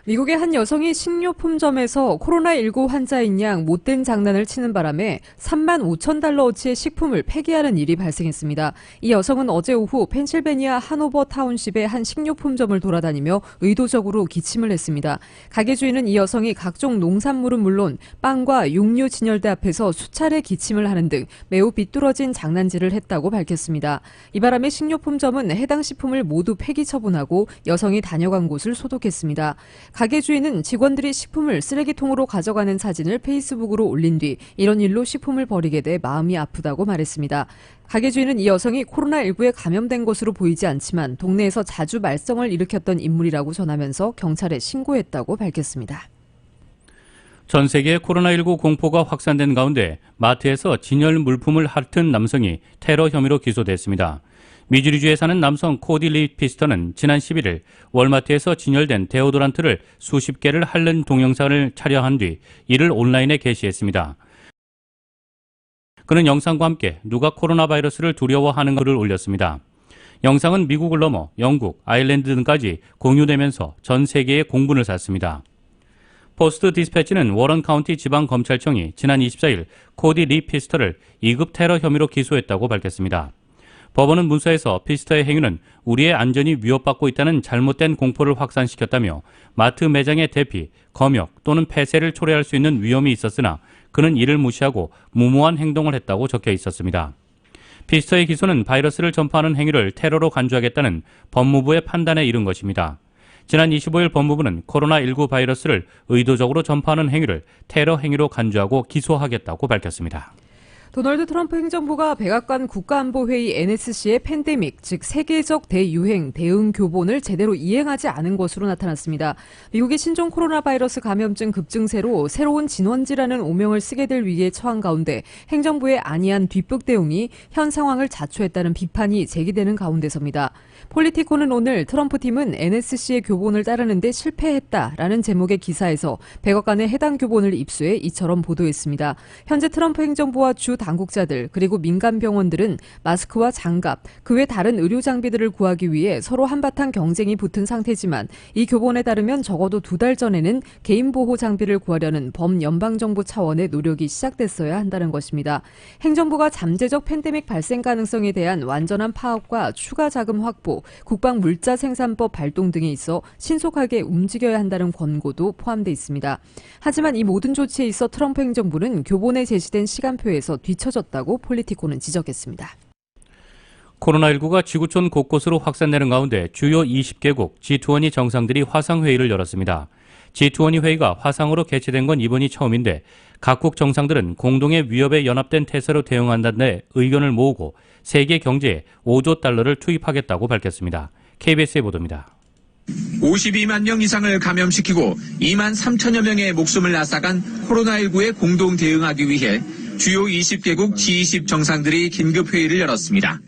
미국의 한 여성이 식료품점에서 코로나19 환자인 양 못된 장난을 치는 바람에 3만 5천 달러어치의 식품을 폐기하는 일이 발생했습니다. 이 여성은 어제 오후 펜실베니아 하노버 타운십의 한 식료품점을 돌아다니며 의도적으로 기침을 했습니다. 가게 주인은 이 여성이 각종 농산물은 물론 빵과 육류 진열대 앞에서 수차례 기침을 하는 등 매우 비뚤어진 장난질을 했다고 밝혔습니다. 이 바람에 식료품점은 해당 식품을 모두 폐기 처분하고 여성이 다녀간 곳을 소독했습니다. 가게 주인은 직원들이 식품을 쓰레기통으로 가져가는 사진을 페이스북으로 올린 뒤 이런 일로 식품을 버리게 돼 마음이 아프다고 말했습니다. 가게 주인은 이 여성이 코로나19에 감염된 것으로 보이지 않지만 동네에서 자주 말썽을 일으켰던 인물이라고 전하면서 경찰에 신고했다고 밝혔습니다. 전 세계 코로나19 공포가 확산된 가운데 마트에서 진열 물품을 핥은 남성이 테러 혐의로 기소됐습니다. 미주리주에 사는 남성 코디 리 피스터는 지난 11일 월마트에서 진열된 데오도란트를 수십 개를 핥는 동영상을 촬영한 뒤 이를 온라인에 게시했습니다. 그는 영상과 함께 누가 코로나 바이러스를 두려워하는 글을 올렸습니다. 영상은 미국을 넘어 영국, 아일랜드 등까지 공유되면서 전 세계에 공분을 샀습니다. 포스트 디스패치는 워런 카운티 지방검찰청이 지난 24일 코디 리 피스터를 2급 테러 혐의로 기소했다고 밝혔습니다. 법원은 문서에서 피스터의 행위는 우리의 안전이 위협받고 있다는 잘못된 공포를 확산시켰다며 마트 매장의 대피, 검역 또는 폐쇄를 초래할 수 있는 위험이 있었으나 그는 이를 무시하고 무모한 행동을 했다고 적혀 있었습니다. 피스터의 기소는 바이러스를 전파하는 행위를 테러로 간주하겠다는 법무부의 판단에 이른 것입니다. 지난 25일 법무부는 코로나19 바이러스를 의도적으로 전파하는 행위를 테러 행위로 간주하고 기소하겠다고 밝혔습니다. 도널드 트럼프 행정부가 백악관 국가안보회의 NSC의 팬데믹, 즉 세계적 대유행 대응 교본을 제대로 이행하지 않은 것으로 나타났습니다. 미국의 신종 코로나 바이러스 감염증 급증세로 새로운 진원지라는 오명을 쓰게 될 위기에 처한 가운데 행정부의 안이한 뒷북 대응이 현 상황을 자초했다는 비판이 제기되는 가운데서입니다. 폴리티코는 오늘 트럼프 팀은 NSC의 교본을 따르는데 실패했다라는 제목의 기사에서 백악관의 해당 교본을 입수해 이처럼 보도했습니다. 현재 트럼프 행정부와 주 당국자들 그리고 민간 병원들은 마스크와 장갑, 그 외 다른 의료 장비들을 구하기 위해 서로 한바탕 경쟁이 붙은 상태지만 이 교본에 따르면 적어도 2달 전에는 개인보호 장비를 구하려는 범연방정부 차원의 노력이 시작됐어야 한다는 것입니다. 행정부가 잠재적 팬데믹 발생 가능성에 대한 완전한 파악과 추가 자금 확보, 국방 물자 생산법 발동 등에 있어 신속하게 움직여야 한다는 권고도 포함되어 있습니다. 하지만 이 모든 조치에 있어 트럼프 행정부는 교본에 제시된 시간표에서 뒤처졌다고 폴리티코는 지적했습니다. 코로나19가 지구촌 곳곳으로 확산되는 가운데 주요 20개국 G20 정상들이 화상회의를 열었습니다. G20 회의가 화상으로 개최된 건 이번이 처음인데 각국 정상들은 공동의 위협에 연합된 태세로 대응한다는 의견을 모으고 세계 경제에 5조 달러를 투입하겠다고 밝혔습니다. KBS의 보도입니다. 52만 명 이상을 감염시키고 2만 3천여 명의 목숨을 앗아간 코로나19에 공동 대응하기 위해 주요 20개국 G20 정상들이 긴급회의를 열었습니다.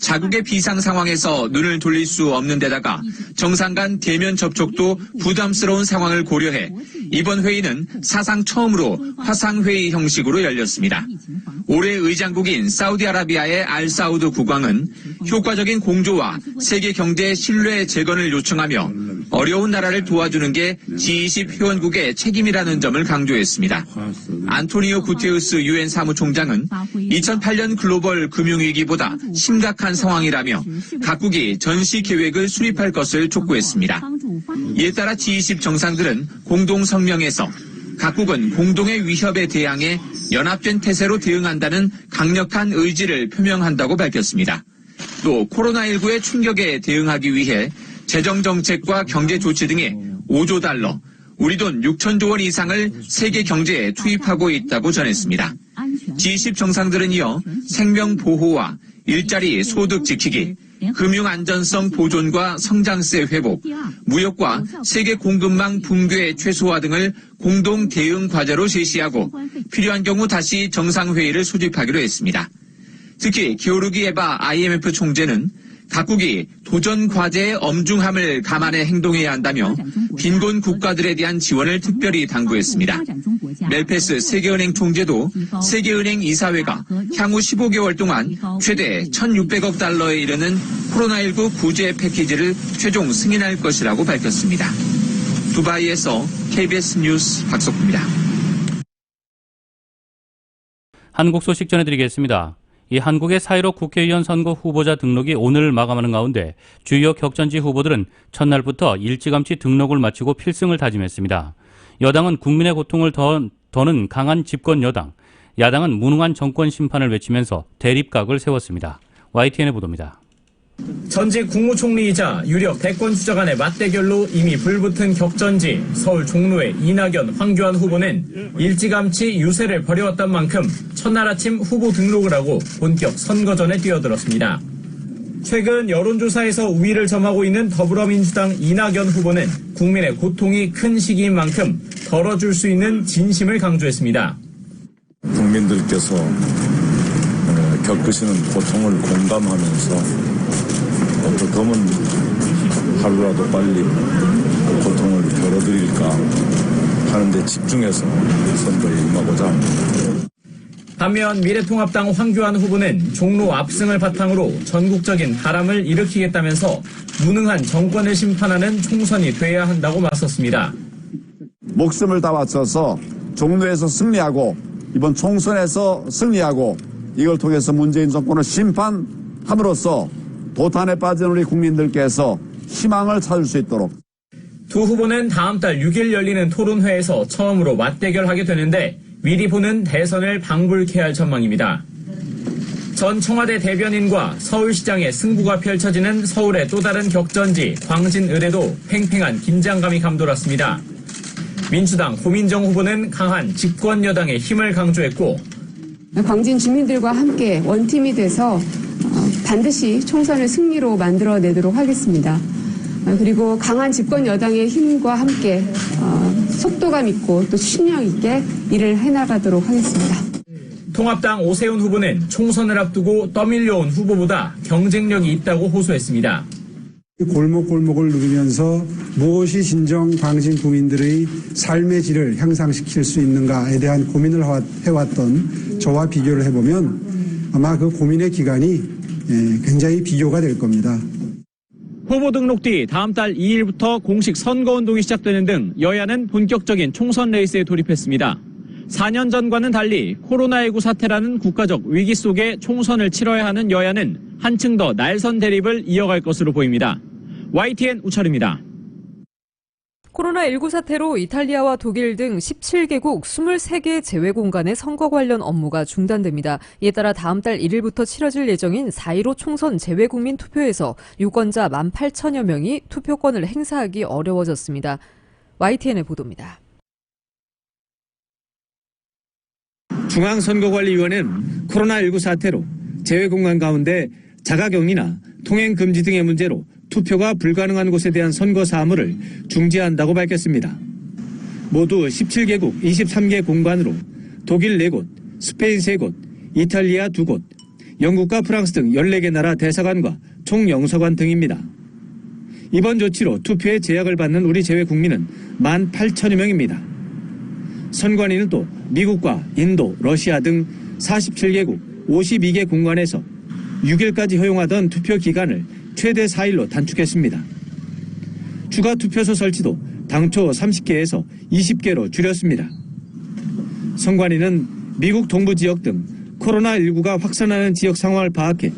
자국의 비상 상황에서 눈을 돌릴 수 없는 데다가 정상 간 대면 접촉도 부담스러운 상황을 고려해 이번 회의는 사상 처음으로 화상회의 형식으로 열렸습니다. 올해 의장국인 사우디아라비아의 알사우드 국왕은 효과적인 공조와 세계 경제 신뢰 재건을 요청하며 어려운 나라를 도와주는 게 G20 회원국의 책임이라는 점을 강조했습니다. 안토니오 구테우스 유엔 사무총장은 2008년 글로벌 금융위기보다 심각한 상황이라며 각국이 전시 계획을 수립할 것을 촉구했습니다. 이에 따라 G20 정상들은 공동 성명에서 각국은 공동의 위협에 대항해 연합된 태세로 대응한다는 강력한 의지를 표명한다고 밝혔습니다. 또 코로나19의 충격에 대응하기 위해 재정정책과 경제조치 등에 5조 달러, 우리 돈 6천조 원 이상을 세계 경제에 투입하고 있다고 전했습니다. G20 정상들은 이어 생명보호와 일자리 소득 지키기, 금융안전성 보존과 성장세 회복, 무역과 세계 공급망 붕괴 최소화 등을 공동 대응 과제로 제시하고 필요한 경우 다시 정상회의를 소집하기로 했습니다. 특히 게오르기에바 IMF 총재는 각국이 도전 과제의 엄중함을 감안해 행동해야 한다며 빈곤 국가들에 대한 지원을 특별히 당부했습니다. 멜페스 세계은행 총재도 세계은행 이사회가 향후 15개월 동안 최대 1,600억 달러에 이르는 코로나19 구제 패키지를 최종 승인할 것이라고 밝혔습니다. 두바이에서 KBS 뉴스 박석구입니다. 한국 소식 전해드리겠습니다. 이 한국의 4.15 국회의원 선거 후보자 등록이 오늘 마감하는 가운데 주요 격전지 후보들은 첫날부터 일찌감치 등록을 마치고 필승을 다짐했습니다. 여당은 국민의 고통을 더는 강한 집권 여당, 야당은 무능한 정권 심판을 외치면서 대립각을 세웠습니다. YTN의 보도입니다. 전직 국무총리이자 유력 대권주자 간의 맞대결로 이미 불붙은 격전지 서울 종로의 이낙연, 황교안 후보는 일찌감치 유세를 벌여왔던 만큼 첫날 아침 후보 등록을 하고 본격 선거전에 뛰어들었습니다. 최근 여론조사에서 우위를 점하고 있는 더불어민주당 이낙연 후보는 국민의 고통이 큰 시기인 만큼 덜어줄 수 있는 진심을 강조했습니다. 국민들께서 겪으시는 고통을 공감하면서 어떻게 하면 하루라도 빨리 고통을 덜어드릴까 하는 데 집중해서 선거에 임하고자 합니다. 반면 미래통합당 황교안 후보는 종로 압승을 바탕으로 전국적인 바람을 일으키겠다면서 무능한 정권을 심판하는 총선이 돼야 한다고 맞섰습니다. 목숨을 다 바쳐서 종로에서 승리하고 이번 총선에서 승리하고 이걸 통해서 문재인 정권을 심판함으로써 도탄에 빠진 우리 국민들께서 희망을 찾을 수 있도록. 두 후보는 다음 달 6일 열리는 토론회에서 처음으로 맞대결하게 되는데 미리 보는 대선을 방불케 할 전망입니다. 전 청와대 대변인과 서울시장의 승부가 펼쳐지는 서울의 또 다른 격전지 광진을에도 팽팽한 긴장감이 감돌았습니다. 민주당 고민정 후보는 강한 집권 여당의 힘을 강조했고 광진 주민들과 함께 원팀이 돼서 반드시 총선을 승리로 만들어내도록 하겠습니다. 그리고 강한 집권 여당의 힘과 함께 속도감 있고 또 신명 있게 일을 해나가도록 하겠습니다. 통합당 오세훈 후보는 총선을 앞두고 떠밀려온 후보보다 경쟁력이 있다고 호소했습니다. 골목골목을 누비면서 무엇이 진정 광진 국민들의 삶의 질을 향상시킬 수 있는가에 대한 고민을 해왔던 저와 비교를 해보면 아마 그 고민의 기간이 굉장히 비교가 될 겁니다. 후보 등록 뒤 다음 달 2일부터 공식 선거운동이 시작되는 등 여야는 본격적인 총선 레이스에 돌입했습니다. 4년 전과는 달리 코로나19 사태라는 국가적 위기 속에 총선을 치러야 하는 여야는 한층 더 날선 대립을 이어갈 것으로 보입니다. YTN 우철입니다. 코로나19 사태로 이탈리아와 독일 등 17개국 23개 제외 공간의 선거 관련 업무가 중단됩니다. 이에 따라 다음 달 1일부터 치러질 예정인 4.15 총선 제외국민 투표에서 유권자 18,000여 명이 투표권을 행사하기 어려워졌습니다. YTN의 보도입니다. 중앙선거관리위원회는 코로나19 사태로 제외 공간 가운데 자가격리나 통행 금지 등의 문제로 투표가 불가능한 곳에 대한 선거 사무를 중지한다고 밝혔습니다. 모두 17개국 23개 공간으로 독일 4곳, 스페인 3곳, 이탈리아 2곳, 영국과 프랑스 등 14개 나라 대사관과 총영서관 등입니다. 이번 조치로 투표에 제약을 받는 우리 제외 국민은 18,000여 명입니다. 선관위는 또 미국과 인도, 러시아 등 47개국 52개 공간에서 6일까지 허용하던 투표 기간을 최대 4일로 단축했습니다. 추가 투표소 설치도 당초 30개에서 20개로 줄였습니다. 선관위는 미국 동부 지역 등 코로나19가 확산하는 지역 상황을 파악해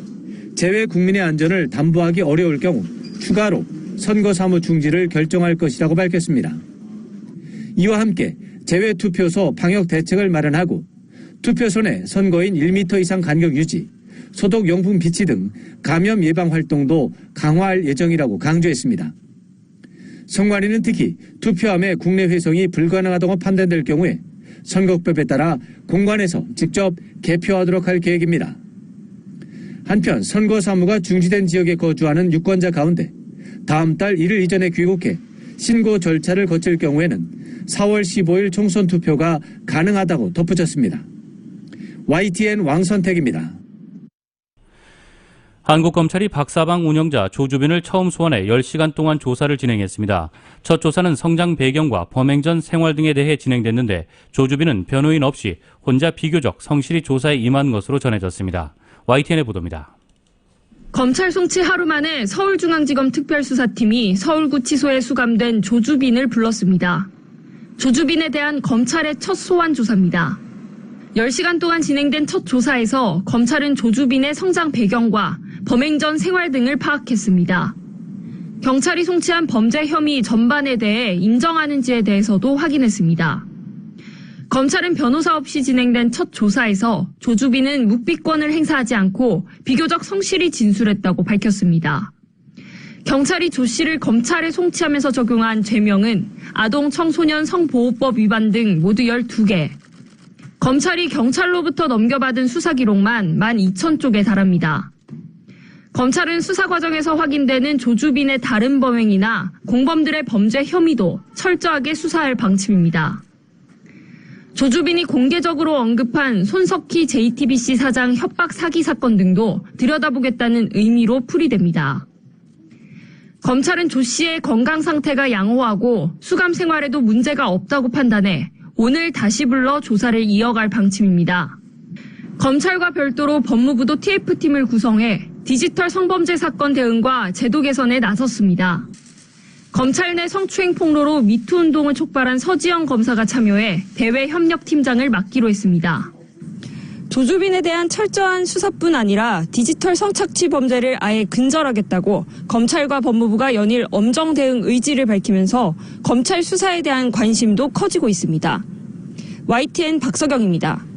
제외 국민의 안전을 담보하기 어려울 경우 추가로 선거 사무 중지를 결정할 것이라고 밝혔습니다. 이와 함께 제외 투표소 방역 대책을 마련하고 투표소 내 선거인 1m 이상 간격 유지, 소독용품 비치 등 감염 예방 활동도 강화할 예정이라고 강조했습니다. 선관위는 특히 투표함의 국내 회송이 불가능하다고 판단될 경우에 선거법에 따라 공관에서 직접 개표하도록 할 계획입니다. 한편 선거 사무가 중지된 지역에 거주하는 유권자 가운데 다음 달 1일 이전에 귀국해 신고 절차를 거칠 경우에는 4월 15일 총선 투표가 가능하다고 덧붙였습니다. YTN 왕선택입니다. 한국검찰이 박사방 운영자 조주빈을 처음 소환해 10시간 동안 조사를 진행했습니다. 첫 조사는 성장 배경과 범행 전 생활 등에 대해 진행됐는데 조주빈은 변호인 없이 혼자 비교적 성실히 조사에 임한 것으로 전해졌습니다. YTN의 보도입니다. 검찰 송치 하루 만에 서울중앙지검 특별수사팀이 서울구치소에 수감된 조주빈을 불렀습니다. 조주빈에 대한 검찰의 첫 소환 조사입니다. 10시간 동안 진행된 첫 조사에서 검찰은 조주빈의 성장 배경과 범행 전 생활 등을 파악했습니다. 경찰이 송치한 범죄 혐의 전반에 대해 인정하는지에 대해서도 확인했습니다. 검찰은 변호사 없이 진행된 첫 조사에서 조주빈은 묵비권을 행사하지 않고 비교적 성실히 진술했다고 밝혔습니다. 경찰이 조 씨를 검찰에 송치하면서 적용한 죄명은 아동 청소년 성보호법 위반 등 모두 12개. 검찰이 경찰로부터 넘겨받은 수사 기록만 12,000쪽에 달합니다. 검찰은 수사 과정에서 확인되는 조주빈의 다른 범행이나 공범들의 범죄 혐의도 철저하게 수사할 방침입니다. 조주빈이 공개적으로 언급한 손석희 JTBC 사장 협박 사기 사건 등도 들여다보겠다는 의미로 풀이됩니다. 검찰은 조 씨의 건강 상태가 양호하고 수감 생활에도 문제가 없다고 판단해 오늘 다시 불러 조사를 이어갈 방침입니다. 검찰과 별도로 법무부도 TF팀을 구성해 디지털 성범죄 사건 대응과 제도 개선에 나섰습니다. 검찰 내 성추행 폭로로 미투 운동을 촉발한 서지영 검사가 참여해 대외 협력팀장을 맡기로 했습니다. 조주빈에 대한 철저한 수사뿐 아니라 디지털 성착취 범죄를 아예 근절하겠다고 검찰과 법무부가 연일 엄정 대응 의지를 밝히면서 검찰 수사에 대한 관심도 커지고 있습니다. YTN 박서경입니다.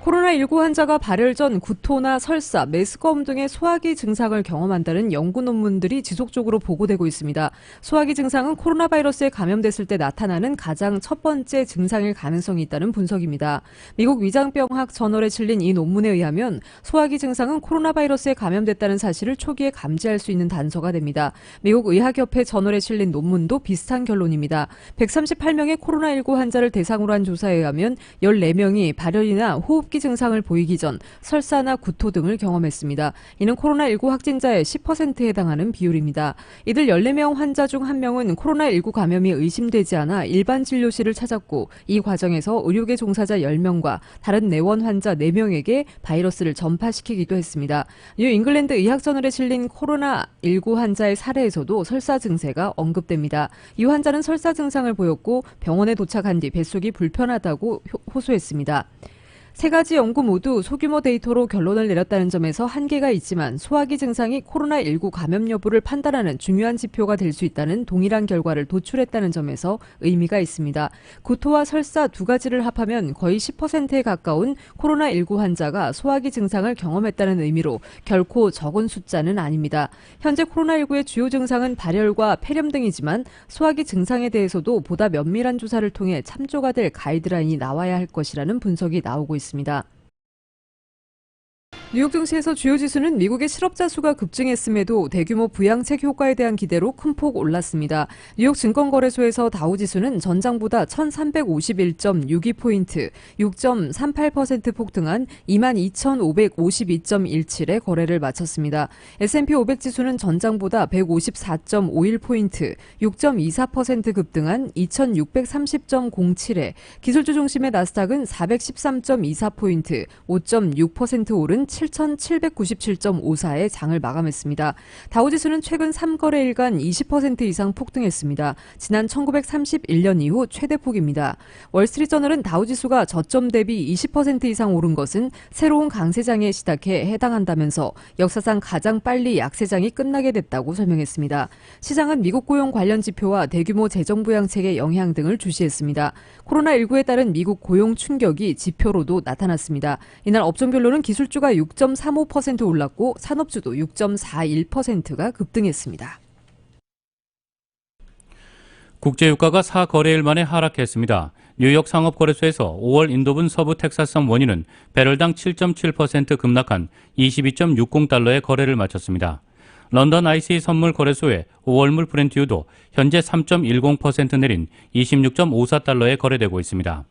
코로나19 환자가 발열 전 구토나 설사, 메스꺼움 등의 소화기 증상을 경험한다는 연구 논문들이 지속적으로 보고되고 있습니다. 소화기 증상은 코로나 바이러스에 감염됐을 때 나타나는 가장 첫 번째 증상일 가능성이 있다는 분석입니다. 미국 위장병학 저널에 실린 이 논문에 의하면 소화기 증상은 코로나 바이러스에 감염됐다는 사실을 초기에 감지할 수 있는 단서가 됩니다. 미국 의학협회 저널에 실린 논문도 비슷한 결론입니다. 138명의 코로나19 환자를 대상으로 한 조사에 의하면 14명이 발열이나 호흡기 증상을 보이기 전 설사나 구토 등을 경험했습니다. 이는 코로나19 확진자의 10%에 해당하는 비율입니다. 이들 14명 환자 중 1명은 코로나19 감염이 의심되지 않아 일반 진료실을 찾았고 이 과정에서 의료계 종사자 10명과 다른 내원 환자 4명에게 바이러스를 전파시키기도 했습니다. 뉴 잉글랜드 의학저널에 실린 코로나19 환자의 사례에서도 설사 증세가 언급됩니다. 이 환자는 설사 증상을 보였고 병원에 도착한 뒤 뱃속이 불편하다고 호소했습니다. 세 가지 연구 모두 소규모 데이터로 결론을 내렸다는 점에서 한계가 있지만 소화기 증상이 코로나19 감염 여부를 판단하는 중요한 지표가 될 수 있다는 동일한 결과를 도출했다는 점에서 의미가 있습니다. 구토와 설사 두 가지를 합하면 거의 10%에 가까운 코로나19 환자가 소화기 증상을 경험했다는 의미로 결코 적은 숫자는 아닙니다. 현재 코로나19의 주요 증상은 발열과 폐렴 등이지만 소화기 증상에 대해서도 보다 면밀한 조사를 통해 참조가 될 가이드라인이 나와야 할 것이라는 분석이 나오고 있습니다. 뉴욕 증시에서 주요 지수는 미국의 실업자 수가 급증했음에도 대규모 부양책 효과에 대한 기대로 큰 폭 올랐습니다. 뉴욕 증권거래소에서 다우지수는 전장보다 1351.62포인트, 6.38% 폭등한 22,552.17에 거래를 마쳤습니다. S&P 500지수는 전장보다 154.51포인트, 6.24% 급등한 2,630.07에 기술주 중심의 나스닥은 413.24포인트, 5.6% 오른 7,797.54에 장을 마감했습니다. 다우지수는 최근 3거래일간 20% 이상 폭등했습니다. 지난 1931년 이후 최대폭입니다. 월스트리트저널은 다우지수가 저점 대비 20% 이상 오른 것은 새로운 강세장에 시작해 해당한다면서 역사상 가장 빨리 약세장이 끝나게 됐다고 설명했습니다. 시장은 미국 고용 관련 지표와 대규모 재정부양책의 영향 등을 주시했습니다. 코로나19에 따른 미국 고용 충격이 지표로도 나타났습니다. 이날 업종별로는 기술주가 6.35% 올랐고 산업주도 6.41%가 급등했습니다. 국제유가가 4거래일 만에 하락했습니다. 뉴욕 상업거래소에서 5월 인도분 서부 텍사스섬 원유는 배럴당 7.7% 급락한 22.60달러에 거래를 마쳤습니다. 런던 ICE 선물 거래소의 5월물 브렌트유도 현재 3.10% 내린 26.54달러에 거래되고 있습니다.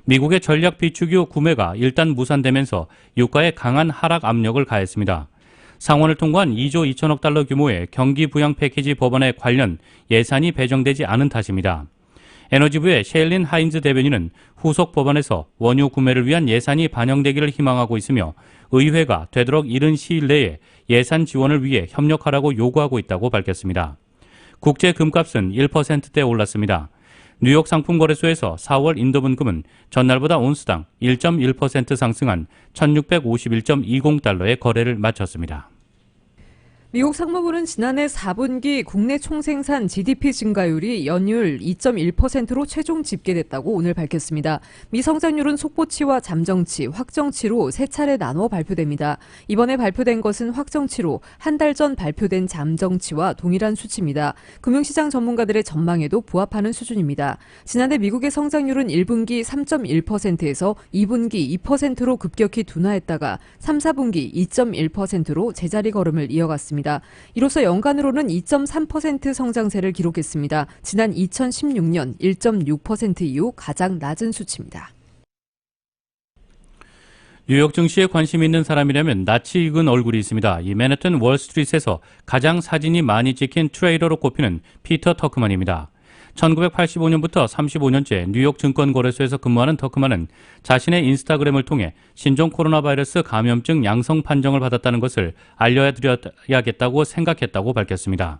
미국의 전략 비축유 구매가 일단 무산되면서 유가에 강한 하락 압력을 가했습니다. 상원을 통과한 2조 2천억 달러 규모의 경기 부양 패키지 법안에 관련 예산이 배정되지 않은 탓입니다. 에너지부의 셰일린 하인즈 대변인은 후속 법안에서 원유 구매를 위한 예산이 반영되기를 희망하고 있으며 의회가 되도록 이른 시일 내에 예산 지원을 위해 협력하라고 요구하고 있다고 밝혔습니다. 국제 금값은 1%대 올랐습니다. 뉴욕 상품거래소에서 4월 인도분금은 전날보다 온스당 1.1% 상승한 1651.20달러의 거래를 마쳤습니다. 미국 상무부는 지난해 4분기 국내 총생산 GDP 증가율이 연율 2.1%로 최종 집계됐다고 오늘 밝혔습니다. 미성장률은 속보치와 잠정치, 확정치로 세 차례 나눠 발표됩니다. 이번에 발표된 것은 확정치로 한 달 전 발표된 잠정치와 동일한 수치입니다. 금융시장 전문가들의 전망에도 부합하는 수준입니다. 지난해 미국의 성장률은 1분기 3.1%에서 2분기 2%로 급격히 둔화했다가 3, 4분기 2.1%로 제자리 걸음을 이어갔습니다. 이로써 연간으로는 2.3% 성장세를 기록했습니다. 지난 2016년 1.6% 이후 가장 낮은 수치입니다. 뉴욕 증시에 관심 있는 사람이라면 낯이 익은 얼굴이 있습니다. 이 맨해튼 월스트리트에서 가장 사진이 많이 찍힌 트레이더로 꼽히는 피터 터크만입니다. 1985년부터 35년째 뉴욕 증권거래소에서 근무하는 터크만은 자신의 인스타그램을 통해 신종 코로나 바이러스 감염증 양성 판정을 받았다는 것을 알려드려야겠다고 생각했다고 밝혔습니다.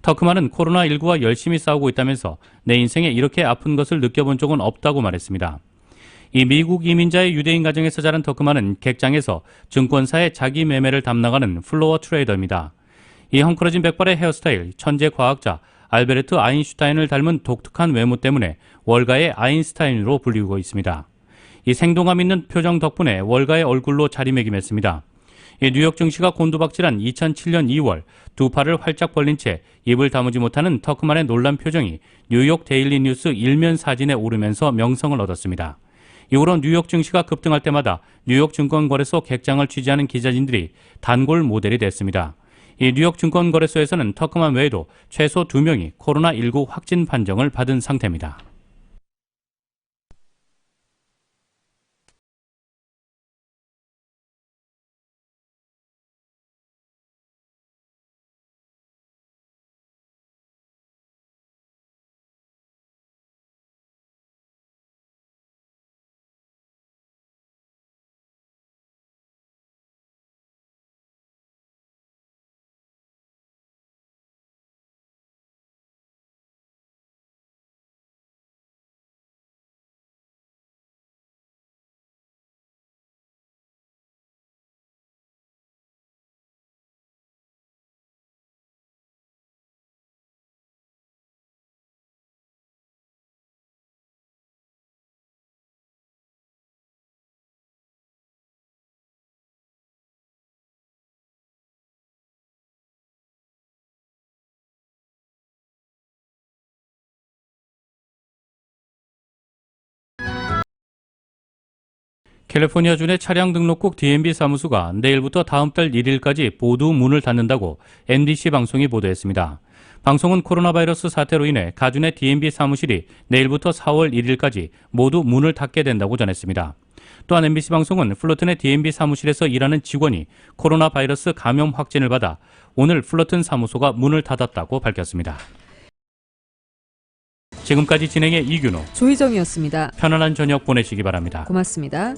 터크만은 코로나19와 열심히 싸우고 있다면서 내 인생에 이렇게 아픈 것을 느껴본 적은 없다고 말했습니다. 이 미국 이민자의 유대인 가정에서 자란 터크만은 객장에서 증권사의 자기 매매를 담당하는 플로어 트레이더입니다. 이 헝클어진 백발의 헤어스타일, 천재 과학자 알베르트 아인슈타인을 닮은 독특한 외모 때문에 월가의 아인스타인으로 불리고 있습니다. 이 생동감 있는 표정 덕분에 월가의 얼굴로 자리매김했습니다. 이 뉴욕 증시가 곤두박질한 2007년 2월 두 팔을 활짝 벌린 채 입을 다무지 못하는 터크만의 놀란 표정이 뉴욕 데일리 뉴스 일면 사진에 오르면서 명성을 얻었습니다. 이후로 뉴욕 증시가 급등할 때마다 뉴욕 증권거래소 객장을 취재하는 기자진들이 단골 모델이 됐습니다. 이 뉴욕 증권거래소에서는 터크만 외에도 최소 2명이 코로나19 확진 판정을 받은 상태입니다. 캘리포니아주의 차량 등록국 DMV 사무소가 내일부터 다음 달 1일까지 모두 문을 닫는다고 NBC 방송이 보도했습니다. 방송은 코로나 바이러스 사태로 인해 가준의 DMV 사무실이 내일부터 4월 1일까지 모두 문을 닫게 된다고 전했습니다. 또한 NBC 방송은 플러튼의 DMV 사무실에서 일하는 직원이 코로나 바이러스 감염 확진을 받아 오늘 플러튼 사무소가 문을 닫았다고 밝혔습니다. 지금까지 진행의 이균호, 조희정이었습니다. 편안한 저녁 보내시기 바랍니다. 고맙습니다.